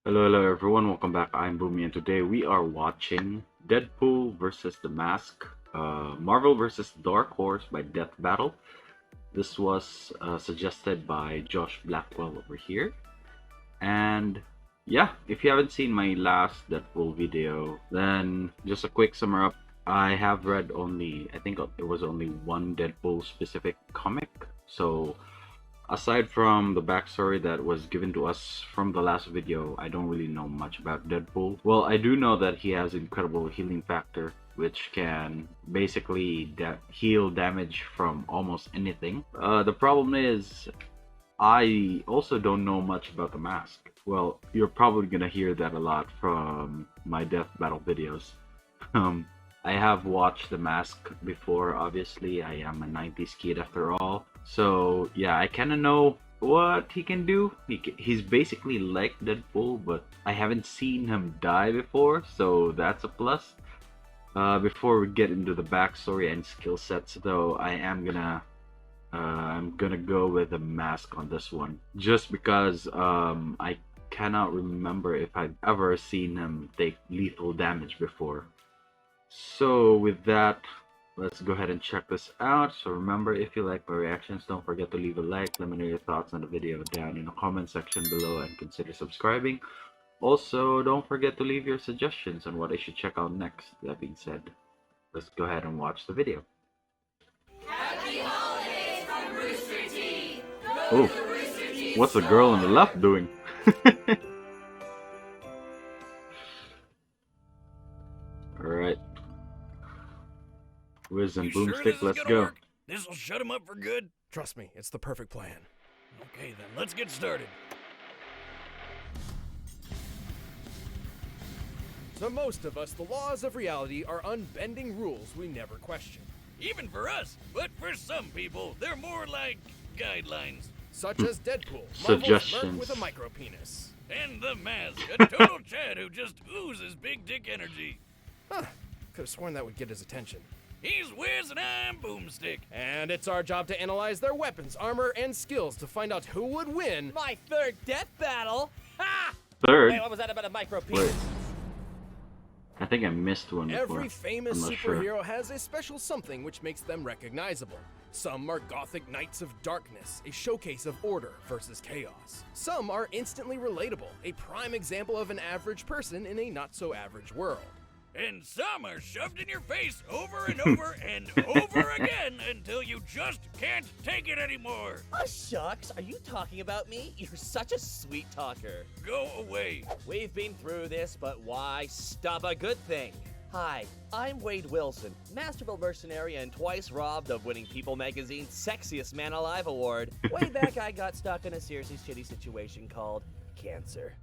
Hello everyone, welcome back. I'm Boomy and today we are watching Deadpool versus The Mask, Marvel versus Dark Horse by Death Battle. This was suggested by Josh Blackwell over here. And yeah, if you haven't seen my last Deadpool video, then just a quick summer up. I have read I think it was only one Deadpool specific comic. So aside from the backstory that was given to us from the last video, I don't really know much about Deadpool. Well, I do know that he has incredible healing factor, which can basically heal damage from almost anything. The problem is, I also don't know much about the mask. Well, you're probably gonna hear that a lot from my Death Battle videos. Um, I have watched The Mask before, obviously. I am a 90s kid after all. So, yeah, I kind of know what he can do. He's basically like Deadpool, but I haven't seen him die before, so that's a plus. Before we get into the backstory and skill sets, though, I'm gonna go with The Mask on this one. Just because I cannot remember if I've ever seen him take lethal damage before. So with that, let's go ahead and check this out. So remember, if you like my reactions, don't forget to leave a like. Let me know your thoughts on the video down in the comment section below and consider subscribing. Also, don't forget to leave your suggestions on what I should check out next. That being said, let's go ahead and watch the video. Happy holidays from Rooster Teeth! Oh, what's the girl on the left doing? Alright. Whiz and boomstick, let's go. This'll shut him up for good? Trust me, it's the perfect plan. Okay then, let's get started. To most of us, the laws of reality are unbending rules we never question. Even for us, but for some people, they're more like guidelines. Such as Deadpool, Marvel's Suggestions. merc with a micropenis. And the Mask, a total Chad who just oozes big dick energy. Huh, could have sworn that would get his attention. He's Wiz and I'm Boomstick. And it's our job to analyze their weapons, armor, and skills to find out who would win. My third death battle? Ha! Third? Wait, what was that about a micro Wait. penis? I think I missed one before. Every famous I'm not sure. superhero has a special something which makes them recognizable. Some are gothic knights of darkness, a showcase of order versus chaos. Some are instantly relatable, a prime example of an average person in a not-so-average world. And some are shoved in your face over and over and over again until you just can't take it anymore. Oh, shucks, are you talking about me? You're such a sweet talker. Go away. We've been through this, but why stop a good thing? Hi, I'm Wade Wilson, masterful mercenary and twice robbed of winning People Magazine's Sexiest Man Alive award. Way back, I got stuck in a seriously shitty situation called cancer.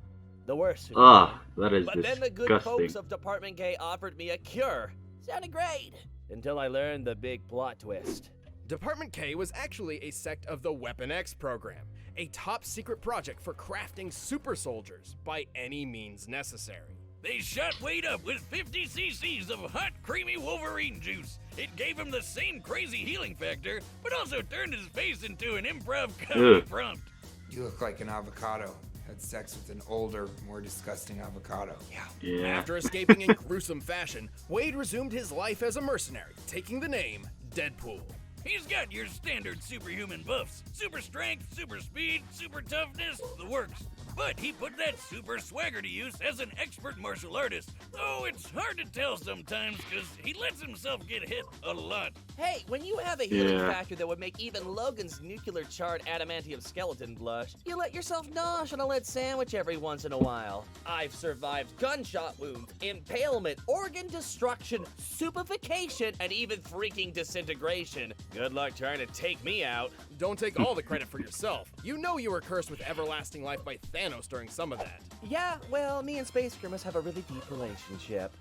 The worst. Ah, that is But then the good disgusting. folks of Department K offered me a cure. Sounded great. Until I learned the big plot twist. Department K was actually a sect of the Weapon X program, a top secret project for crafting super soldiers by any means necessary. They shot Wade up with 50 cc's of hot, creamy Wolverine juice. It gave him the same crazy healing factor, but also turned his face into an improv comedy Ugh. prompt. You look like an avocado. Had sex with an older, more disgusting avocado. Yeah. After escaping in gruesome fashion, Wade resumed his life as a mercenary, taking the name Deadpool. He's got your standard superhuman buffs. Super strength, super speed, super toughness, the works. But he put that super swagger to use as an expert martial artist. Though it's hard to tell sometimes because he lets himself get hit a lot. Hey, when you have a healing Yeah. factor that would make even Logan's nuclear charred adamantium skeleton blush, you let yourself nosh on a lead sandwich every once in a while. I've survived gunshot wounds, impalement, organ destruction, supification, and even freaking disintegration. Good luck trying to take me out. Don't take all the credit for yourself. You know you were cursed with everlasting life by Thanos during some of that. Yeah, well, me and Space Grimace have a really deep relationship.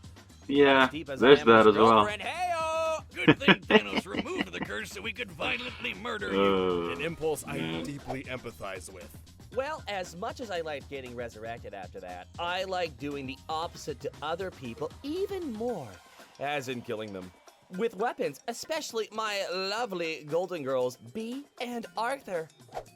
Yeah, Deep as there's I am that with as well. girlfriend. Hey-oh! Good thing Thanos removed the curse so we could violently murder you. An impulse I man. deeply empathize with. Well, as much as I like getting resurrected after that, I like doing the opposite to other people even more. As in killing them. With weapons, especially my lovely golden girls, Bee and Arthur.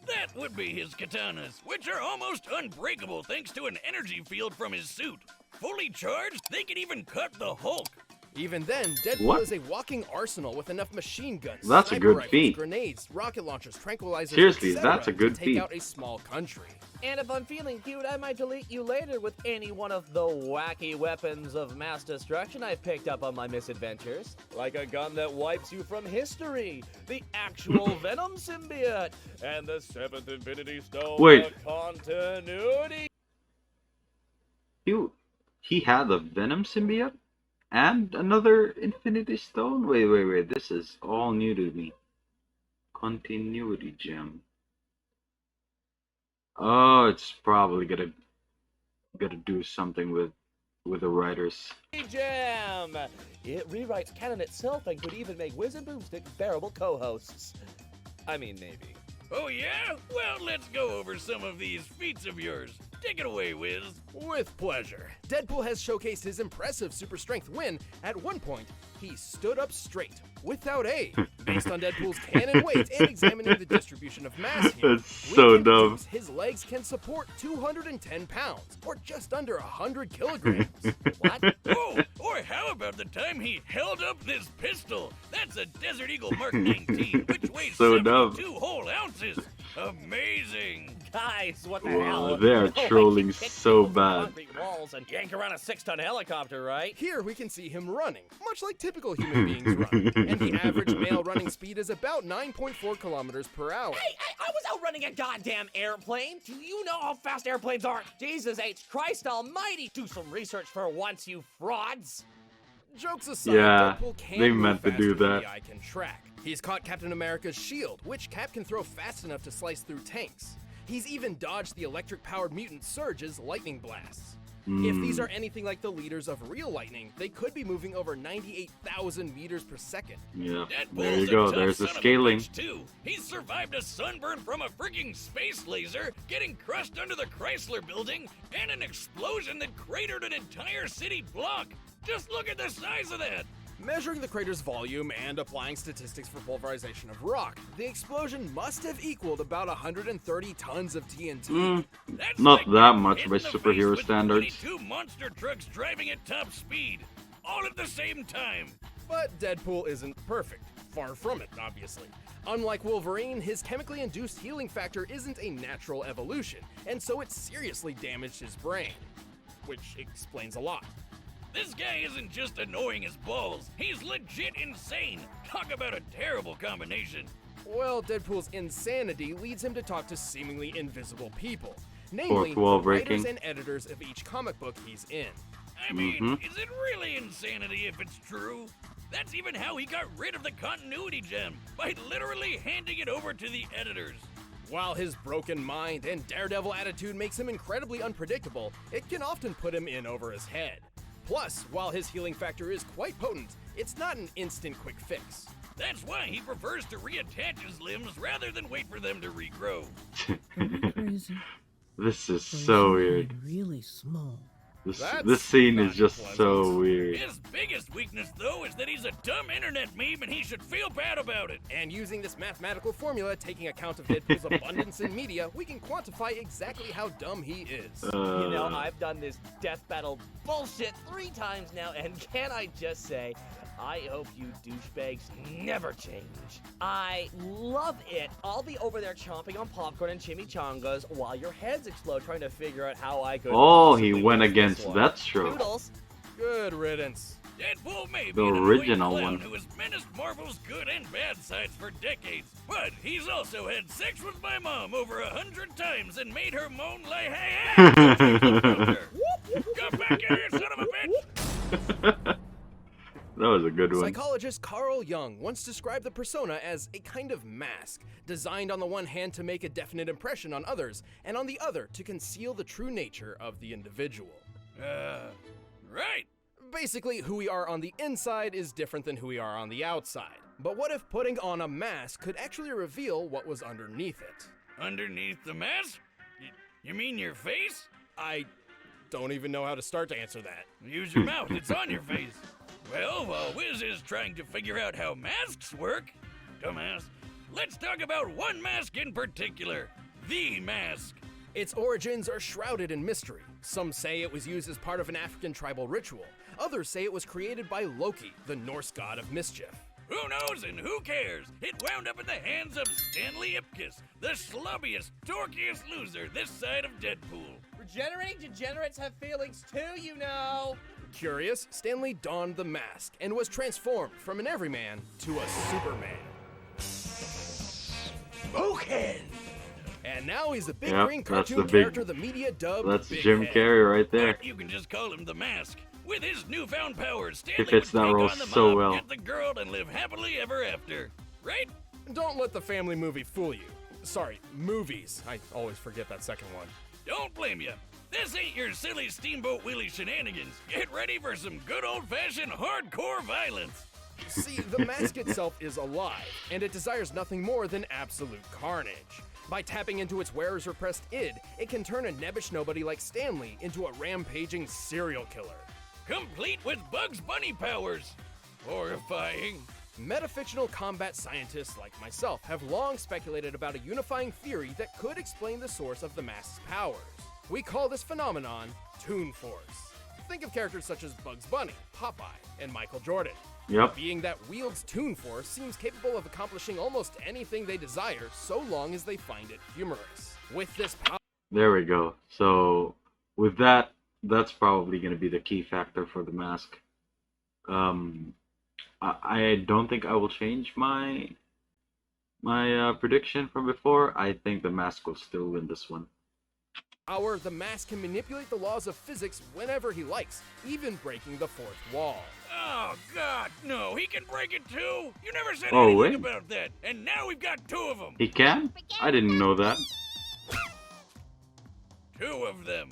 That would be his katanas, which are almost unbreakable thanks to an energy field from his suit. Fully charged, they can even cut the Hulk. Even then, Deadpool What? is a walking arsenal with enough machine guns, That's a sniper good rifles, feat. grenades, rocket launchers, tranquilizers, Seriously, etc. that's a good to take feat. out a small country. And if I'm feeling cute, I might delete you later with any one of the wacky weapons of mass destruction I've picked up on my misadventures. Like a gun that wipes you from history, the actual Venom symbiote, and the 7th Infinity Stone Wait. of continuity. He had a Venom symbiote and another Infinity Stone. Wait. This is all new to me. Continuity gem. Oh, it's probably gonna do something with the writers. Jam! It rewrites canon itself and could even make Wiz and Boomstick bearable co-hosts. I mean, maybe. Oh yeah? Well, let's go over some of these feats of yours. Take it away, Wiz. With pleasure. Deadpool has showcased his impressive super strength when, at one point, he stood up straight, without aid. Based on Deadpool's cannon weight and examining the distribution of mass here, That's we so can dumb. deduce his legs can support 210 pounds, or just under 100 kilograms. What? Oh, or how about the time he held up this pistol? That's a Desert Eagle Mark 19, which weighs So dumb. 72 whole ounces. Amazing. Guys, what the Wow, hell? they are No way trolling you kick so people through bad. concrete walls and yank around a 6-ton helicopter, right? Here we can see him running, much like typical human beings run, and the average male running speed is about 9.4 kilometers per hour. Hey, I was out running a goddamn airplane. Do you know how fast airplanes are? Jesus H. Christ almighty. Do some research for once, you frauds. Jokes aside, Yeah, Deadpool can they move meant to faster do than that. the eye can track. He's caught Captain America's shield, which Cap can throw fast enough to slice through tanks. He's even dodged the electric-powered mutant Surge's lightning blasts. If these are anything like the leaders of real lightning, they could be moving over 98,000 meters per second. Yeah, Deadpool's there you a go. tough There's the son of a scaling. bitch, too. He's survived a sunburn from a freaking space laser, getting crushed under the Chrysler building, and an explosion that cratered an entire city block. Just look at the size of that. Measuring the crater's volume and applying statistics for pulverization of rock, the explosion must have equaled about 130 tons of TNT. That's Not like that getting much hit by in the face superhero with standards. 22 monster trucks driving at top speed, all at the same time. But Deadpool isn't perfect. Far from it, obviously. Unlike Wolverine, his chemically induced healing factor isn't a natural evolution, and so it seriously damaged his brain. Which explains a lot. This guy isn't just annoying as balls, he's legit insane. Talk about a terrible combination. Well, Deadpool's insanity leads him to talk to seemingly invisible people, namely Fourth the wall writers breaking. and editors of each comic book he's in. I mean, is it really insanity if it's true? That's even how he got rid of the continuity gem, by literally handing it over to the editors. While his broken mind and daredevil attitude makes him incredibly unpredictable, it can often put him in over his head. Plus, while his healing factor is quite potent, it's not an instant quick fix. That's why he prefers to reattach his limbs rather than wait for them to regrow. Crazy. This is so weird. Really small. That's This scene not is just pleasant. so weird. His biggest weakness, though, is that he's a dumb internet meme and he should feel bad about it. And using this mathematical formula, taking account of Deadpool's abundance in media, we can quantify exactly how dumb he is. You know, I've done this death battle bullshit 3 times now, and can I just say, I hope you douchebags never change. I love it. I'll be over there chomping on popcorn and chimichangas while your heads explode trying to figure out how I could Oh, he possibly went win this against one. Deathstroke. Toodles. Good riddance. Deadpool may be The an original annoying one. clown who has menaced Marvel's good and bad sides for decades, but he's also had sex with my mom over 100 times and made her moan like, hey, come back here, son of a bitch! That was a good one. Psychologist Carl Jung once described the persona as a kind of mask, designed on the one hand to make a definite impression on others, and on the other to conceal the true nature of the individual. Right. Basically, who we are on the inside is different than who we are on the outside. But what if putting on a mask could actually reveal what was underneath it? Underneath the mask? You mean your face? I don't even know how to start to answer that. Use your mouth, it's on your face. Well, while Wiz is trying to figure out how masks work, dumbass, let's talk about one mask in particular, the mask. Its origins are shrouded in mystery. Some say it was used as part of an African tribal ritual. Others say it was created by Loki, the Norse god of mischief. Who knows and who cares? It wound up in the hands of Stanley Ipkiss, the slubbiest, dorkiest loser this side of Deadpool. Regenerating degenerates have feelings too, you know. Curious, Stanley donned the mask and was transformed from an everyman to a Superman. Smokin'! And now he's the big Yep, green that's cartoon the big- character the media dubbed That's Big Jim Head. Carrey right there. You can just call him the Mask. With his newfound powers, He Stanley fits would that take role on the so mob, well. get the girl, and live happily ever after. Right? Don't let the family movie fool you. Sorry, movies. I always forget that second one. Don't blame you. This ain't your silly Steamboat Willie shenanigans. Get ready for some good old-fashioned hardcore violence. See, the mask itself is alive, and it desires nothing more than absolute carnage. By tapping into its wearer's repressed id, it can turn a nebbish nobody like Stanley into a rampaging serial killer. Complete with Bugs Bunny powers. Horrifying. Metafictional combat scientists like myself have long speculated about a unifying theory that could explain the source of the mask's powers. We call this phenomenon Toon Force. Think of characters such as Bugs Bunny, Popeye, and Michael Jordan. Yep. A being that wields Toon Force seems capable of accomplishing almost anything they desire so long as they find it humorous. With this power, There we go. So with that, that's probably going to be the key factor for the mask. I don't think I will change my prediction from before. I think the mask will still win this one. the mask can manipulate the laws of physics whenever he likes, even breaking the fourth wall. Oh, God, no. He can break it, too. You never said Oh, anything wait. about that. And now we've got two of them. He can? I didn't know that. Two of them.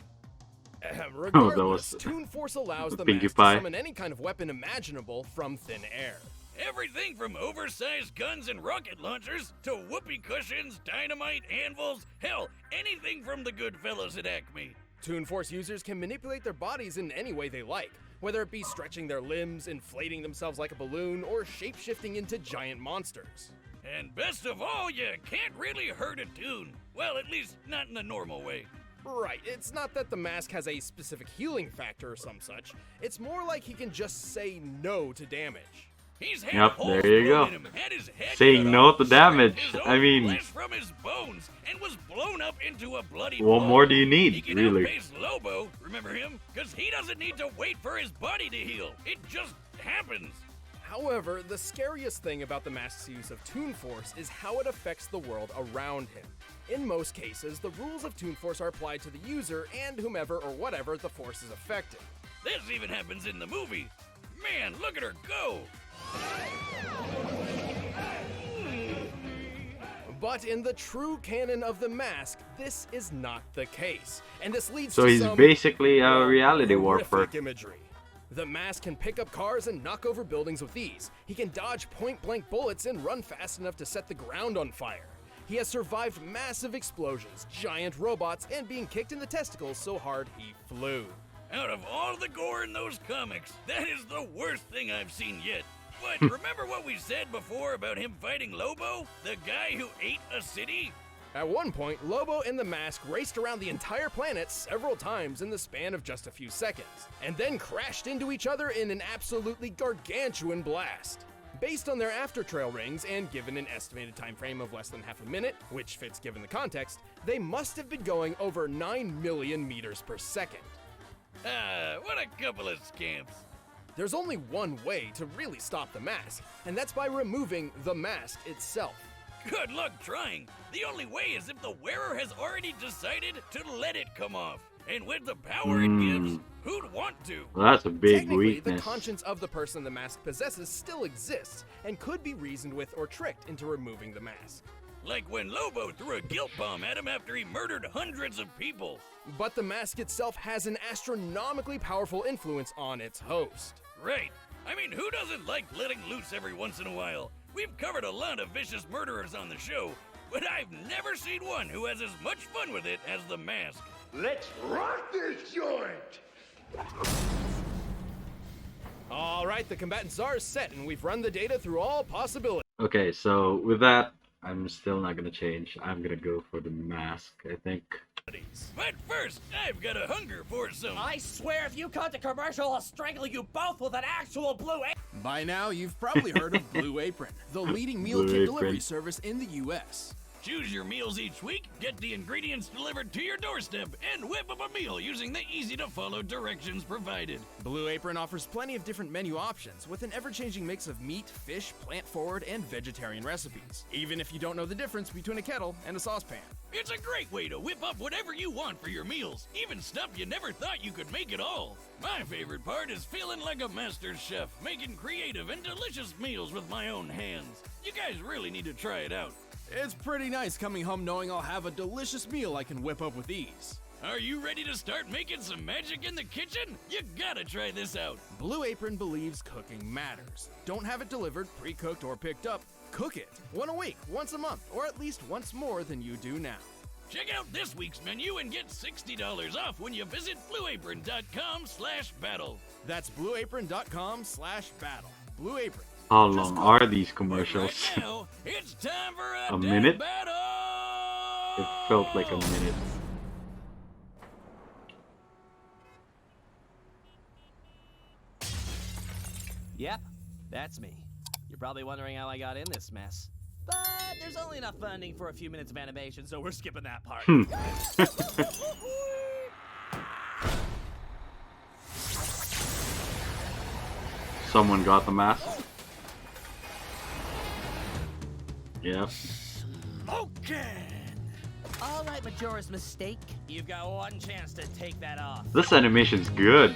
Regardless, was Toon Force allows the Pinkie mask Pie. to summon any kind of weapon imaginable from thin air. Everything from oversized guns and rocket launchers to whoopee cushions, dynamite, anvils, hell, anything from the good fellas at Acme. Toon Force users can manipulate their bodies in any way they like, whether it be stretching their limbs, inflating themselves like a balloon, or shape-shifting into giant monsters. And best of all, you can't really hurt a tune. Well, at least not in the normal way. Right, it's not that the mask has a specific healing factor or some such, it's more like he can just say no to damage. He's had Yep, holes there you blown go. in him, had his head Saying cut no off, to stripped damage. his I own mean- flesh from his bones, and was blown up into a bloody What ball. more do you need, He can really? outpace Lobo, remember him? Because he doesn't need to wait for his body to heal. It just happens. However, the scariest thing about the mask's use of Toon Force is how it affects the world around him. In most cases, the rules of Toon Force are applied to the user and whomever or whatever the force is affecting. This even happens in the movie. Man, look at her go. But in the true canon of the mask, this is not the case. And this leads So to he's some basically a reality warper. horrific imagery. The mask can pick up cars and knock over buildings with ease. He can dodge point-blank bullets and run fast enough to set the ground on fire. He has survived massive explosions, giant robots, and being kicked in the testicles so hard he flew. Out of all the gore in those comics, that is the worst thing I've seen yet. But remember what we said before about him fighting Lobo? The guy who ate a city? At one point, Lobo and the mask raced around the entire planet several times in the span of just a few seconds, and then crashed into each other in an absolutely gargantuan blast. Based on their after-trail rings and given an estimated time frame of less than half a minute, which fits given the context, they must have been going over 9 million meters per second. Ah, what a couple of scamps. There's only one way to really stop the mask, and that's by removing the mask itself. Good luck trying. The only way is if the wearer has already decided to let it come off. And with the power it gives, who'd want to? Well, that's a big Technically, the weakness. conscience of the person the mask possesses still exists, and could be reasoned with or tricked into removing the mask. Like when Lobo threw a guilt bomb at him after he murdered hundreds of people. But the mask itself has an astronomically powerful influence on its host. Right. I mean, who doesn't like letting loose every once in a while? We've covered a lot of vicious murderers on the show, but I've never seen one who has as much fun with it as the mask. Let's rock this joint! All right, the combatants are set, and we've run the data through all possibilities. Okay, so with that, I'm still not gonna change. I'm gonna go for the mask, I think. But first, I've got a hunger for some. I swear if you cut the commercial, I'll strangle you both with an actual blue apron. By now, you've probably heard of Blue Apron, the leading meal Blue kit Apron. delivery service in the U.S. Choose your meals each week, get the ingredients delivered to your doorstep, and whip up a meal using the easy-to-follow directions provided. Blue Apron offers plenty of different menu options with an ever-changing mix of meat, fish, plant-forward, and vegetarian recipes, even if you don't know the difference between a kettle and a saucepan. It's a great way to whip up whatever you want for your meals, even stuff you never thought you could make at all. My favorite part is feeling like a master chef, making creative and delicious meals with my own hands. You guys really need to try it out. It's pretty nice coming home knowing I'll have a delicious meal I can whip up with ease. Are you ready to start making some magic in the kitchen? You gotta try this out. Blue Apron believes cooking matters. Don't have it delivered, pre-cooked, or picked up. Cook it. One a week, once a month, or at least once more than you do now. Check out this week's menu and get $60 off when you visit blueapron.com/battle. That's blueapron.com/battle. Blue Apron. How long are these commercials? Right now, it's time for A minute? battle. It felt like a minute. Yep, that's me. You're probably wondering how I got in this mess. But there's only enough funding for a few minutes of animation, so we're skipping that part. Someone got the mask. Yep. Okay. All right, Majora's Mistake. You've got one chance to take that off. This animation's good.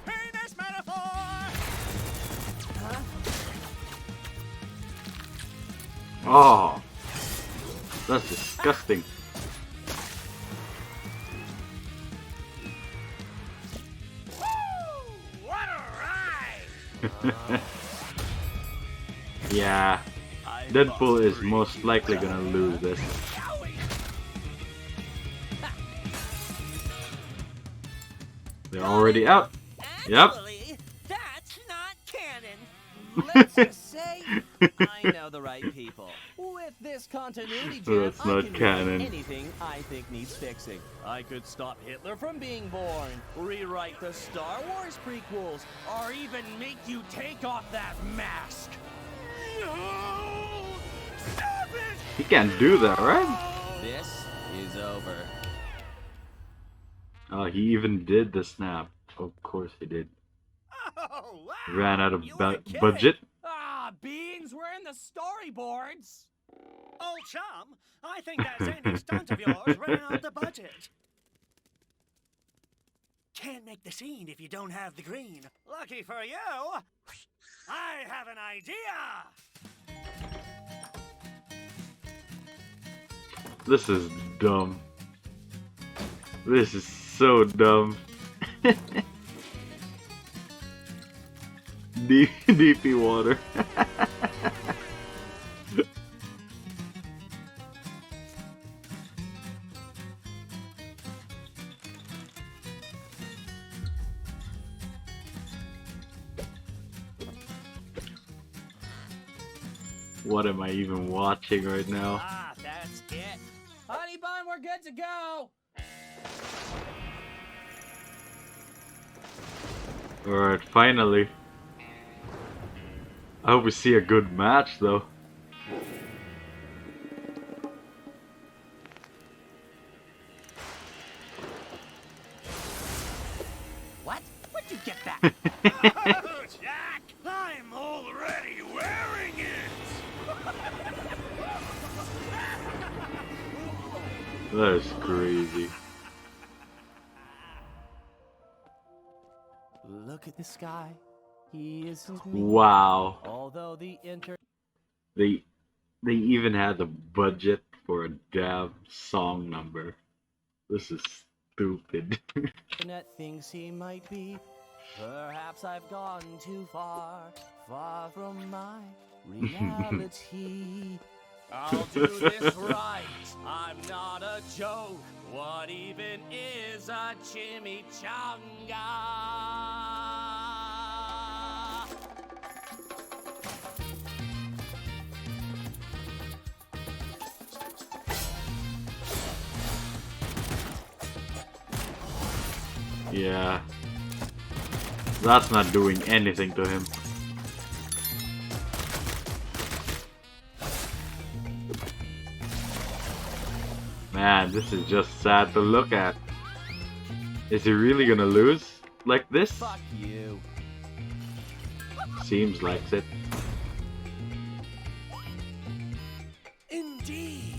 Penis metaphor. Huh? Oh, that's disgusting. Woo! What a ride! Yeah, Deadpool is most likely gonna lose this. They're already out. Yep. Actually, that's not canon. Let's just say I know the right people. With this continuity jam, That's I not can canon. rewrite anything I think needs fixing. I could stop Hitler from being born, rewrite the Star Wars prequels, or even make you take off that mask. No! Stop it! He can't do that, right? This is over. Oh, he even did the snap. Of course he did. Oh, wow! Ran out of You were kidding. budget. Ah, beans, we're in the storyboards. Old chum, I think that zany stunt of yours ran out the budget. Can't make the scene if you don't have the green. Lucky for you, I have an idea. This is dumb. This is so dumb. DP water. What am I even watching right now? Ah, that's it. Honey bun, we're good to go. Alright, finally. I hope we see a good match though. What? Where'd you get that? Oh, Jack! I'm already wearing it! That is crazy. Look at the sky. He isn't me. Wow. Although the They even had the budget for a damn song number. This is stupid. internet thinks he might be. Perhaps I've gone too far, far from my reality. I'll do this right. I'm not a joke. What even is a chimichanga? Yeah. That's not doing anything to him. Man, this is just sad to look at. Is he really gonna lose like this? Fuck you. Seems like it. Indeed.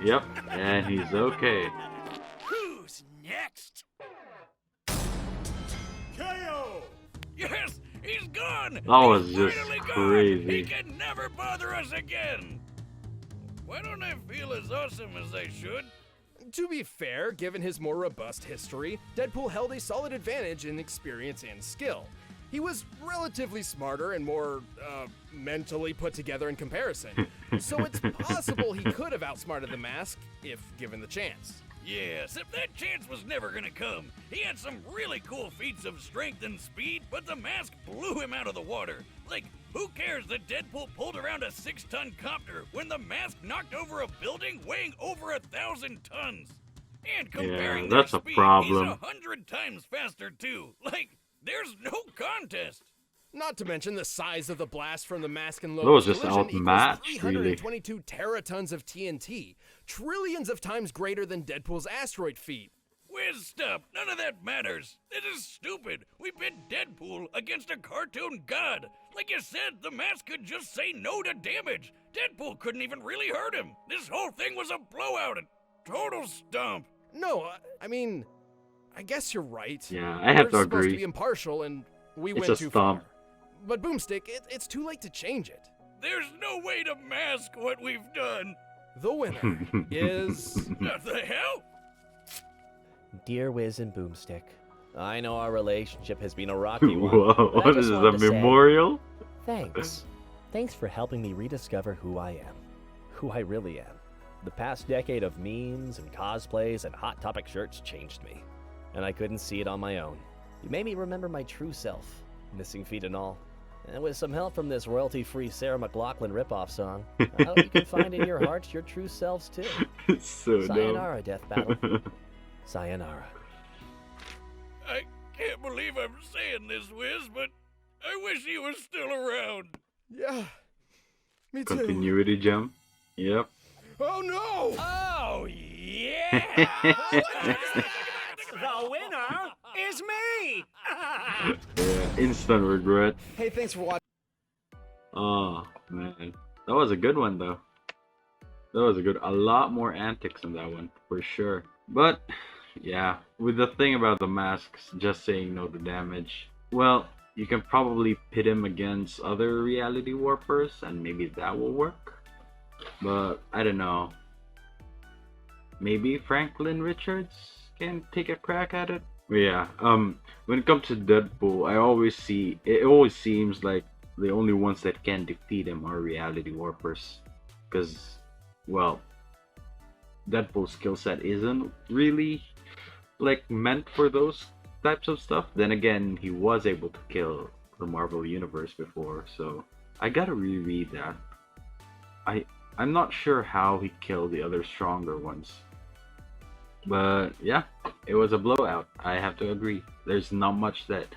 Yep, and he's okay. Who's next? KO! Yes, he's gone. That was He's just finally gone. crazy. He can never bother us again. Why don't I feel as awesome as I should? To be fair, given his more robust history, Deadpool held a solid advantage in experience and skill. He was relatively smarter and more, mentally put together in comparison. So it's possible he could have outsmarted the Mask if given the chance. Yes, if that chance was never gonna come. He had some really cool feats of strength and speed, but the Mask blew him out of the water. Like, who cares that Deadpool pulled around a 6-ton copter when the Mask knocked over a building weighing over 1,000 tons? And comparing that's their a speed, problem. he's 100 times faster too. Like, there's no contest. Not to mention the size of the blast from the Mask and was Logan's just collision equals outmatched, really. 322 teratons of TNT, trillions of times greater than Deadpool's asteroid feat. Whiz, stop. None of that matters. This is stupid. We pit Deadpool against a cartoon god. Like you said, the Mask could just say no to damage. Deadpool couldn't even really hurt him. This whole thing was a blowout, a total stomp. No, I mean, I guess you're right. Yeah, I have We're to supposed agree. to be impartial, and we It's went a too stomp. far. But Boomstick, it's too late to change it. There's no way to mask what we've done. The winner is... What the hell? Dear Wiz and Boomstick, I know our relationship has been a rocky one. Whoa, but I what just is this, wanted a to say memorial? Thanks. Thanks for helping me rediscover who I am. Who I really am. The past decade of memes and cosplays and Hot Topic shirts changed me. And I couldn't see it on my own. You made me remember my true self, missing feet and all. And with some help from this royalty-free Sarah McLachlan ripoff song, I hope you can find in your hearts your true selves too. It's so dumb. Sayonara, Death Battle. Sayonara. I can't believe I'm saying this, Wiz, but I wish he was still around. Yeah, me too. Continuity jump. Yep. Oh no! Oh, yeah! The winner is me! Yeah, instant regret. Hey, thanks for watching. Oh man, that was a good one though. That was a lot more antics in that one for sure. But yeah, with the thing about the masks just saying no to damage, well, you can probably pit him against other reality warpers and maybe that will work. But I don't know. Maybe Franklin Richards can take a crack at it. But yeah, when it comes to Deadpool, it always seems like the only ones that can defeat him are reality warpers, because, well, Deadpool's skill set isn't really like meant for those types of stuff. Then again, he was able to kill the Marvel Universe before, so I gotta reread that. I'm not sure how he killed the other stronger ones. But yeah, it was a blowout. I have to agree. There's not much that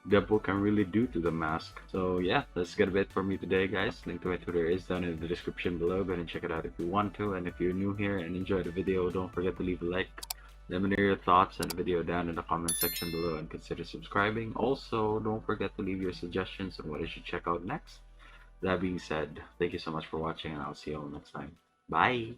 Deadpool can really do to the mask. So yeah, that's gonna be it for me today, guys. Link to my Twitter is down in the description below. Go ahead and check it out if you want to. And if you're new here and enjoyed the video, don't forget to leave a like. Let me know your thoughts on the video down in the comment section below and consider subscribing. Also, don't forget to leave your suggestions on what I should check out next. That being said, thank you so much for watching and I'll see you all next time. Bye!